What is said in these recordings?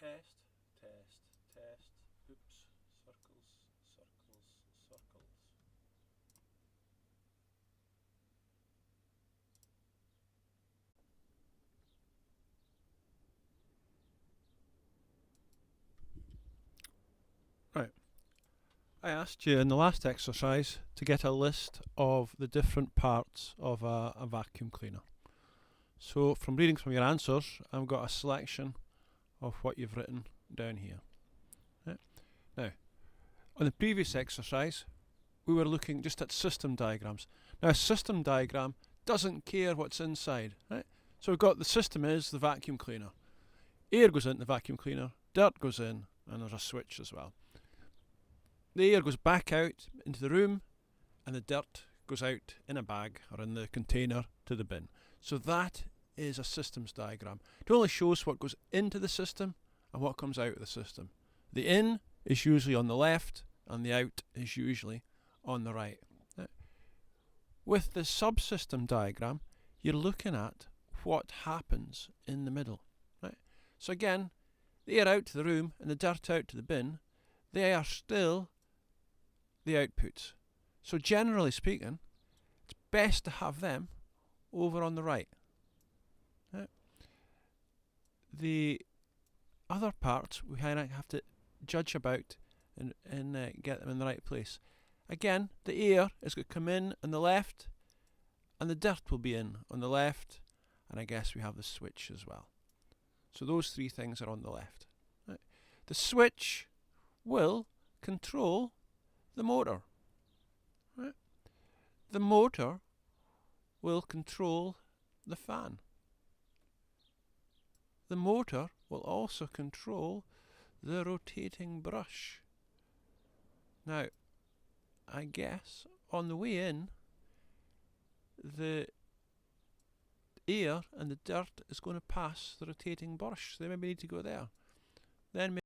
test, test, test. Oops, circles, circles, circles. Right. I asked you in the last exercise to get a list of the different parts of a vacuum cleaner. So from reading from your answers, I've got a selection of what you've written down here. Right. Now, on the previous exercise, we were looking just at system diagrams. Now, a system diagram doesn't care what's inside, right? So we've got the system is the vacuum cleaner. Air goes into the vacuum cleaner, dirt goes in, and there's a switch as well. The air goes back out into the room, and the dirt goes out in a bag or in the container to the bin. So that is a systems diagram. It only shows what goes into the system and what comes out of the system. The in is usually on the left, and the out is usually on the right. With the subsystem diagram, you're looking at what happens in the middle. Right? So again, the air out to the room and the dirt out to the bin, they are still the outputs. So generally speaking, it's best to have them over on the right. Right? The other parts we have to judge about and get them in the right place. Again, the air is going to come in on the left, and the dirt will be in on the left, and I guess we have the switch as well. So those three things are on the left. Right. The switch will control the motor. Right. The motor will control the fan. The motor will also control the rotating brush. Now, I guess on the way in, the air and the dirt is going to pass the rotating brush. So they maybe need to go there. Then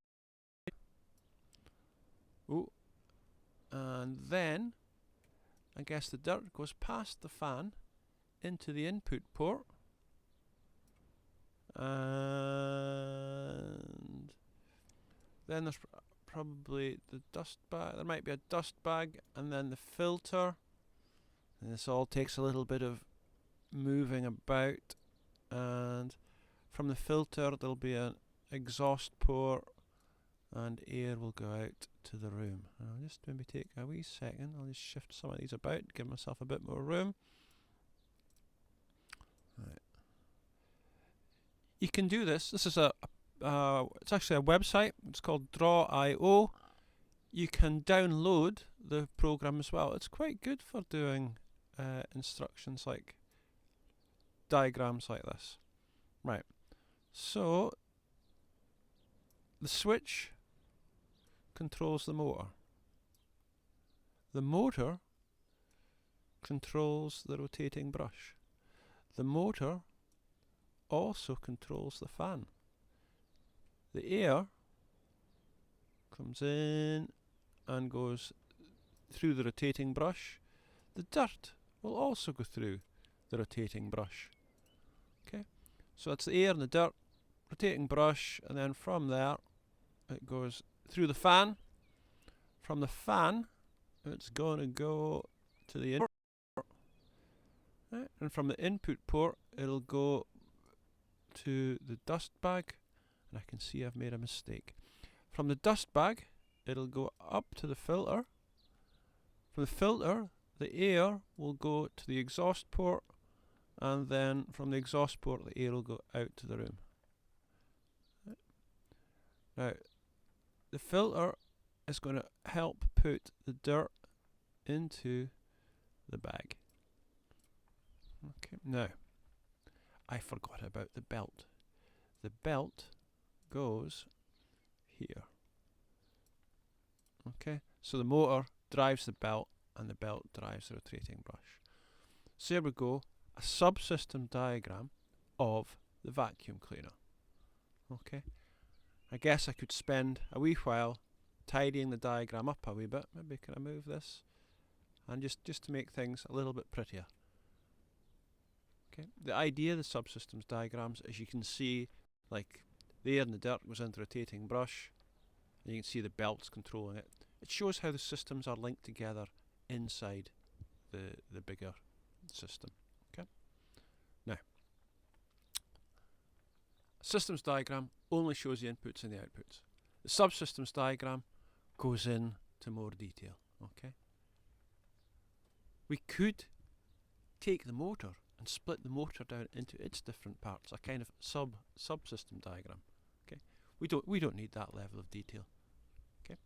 and then I guess the dirt goes past the fan into the input port, and then there's probably the dust bag. There might be a dust bag, and then the filter, and this all takes a little bit of moving about, and from the filter there'll be an exhaust port, and air will go out to the room. I'll just maybe take a wee second. I'll just shift some of these about, give myself a bit more room. Right. You can do this. This is it's actually a website. It's called Draw.io. You can download the program as well. It's quite good for doing instructions like diagrams like this. Right. So the switch controls the motor. The motor controls the rotating brush. The motor also controls the fan. The air comes in and goes through the rotating brush. The dirt will also go through the rotating brush. Okay, so that's the air and the dirt, rotating brush, and then from there it goes through the fan. From the fan, it's going to go to the input, right? And from the input port, it'll go to the dust bag. And I can see I've made a mistake. From the dust bag, it'll go up to the filter. From the filter, the air will go to the exhaust port, and then from the exhaust port, the air will go out to the room. Now, the filter is going to help put the dirt into the bag. Okay, now, I forgot about the belt. The belt goes here. Okay, so the motor drives the belt, and the belt drives the rotating brush. So here we go, a subsystem diagram of the vacuum cleaner. Okay, I guess I could spend a wee while tidying the diagram up a wee bit. Maybe can I move this? And just to make things a little bit prettier. Okay, the idea of the subsystems diagrams is you can see like The air in the dirt goes into a rotating brush, and you can see the belts controlling it. It shows how the systems are linked together inside the bigger system. Okay. Now, systems diagram only shows the inputs and the outputs. The subsystems diagram goes into more detail. Okay. We could take the motor and split the motor down into its different parts, a kind of subsystem diagram. Okay. We don't need that level of detail. Okay.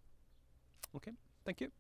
Okay. Thank you.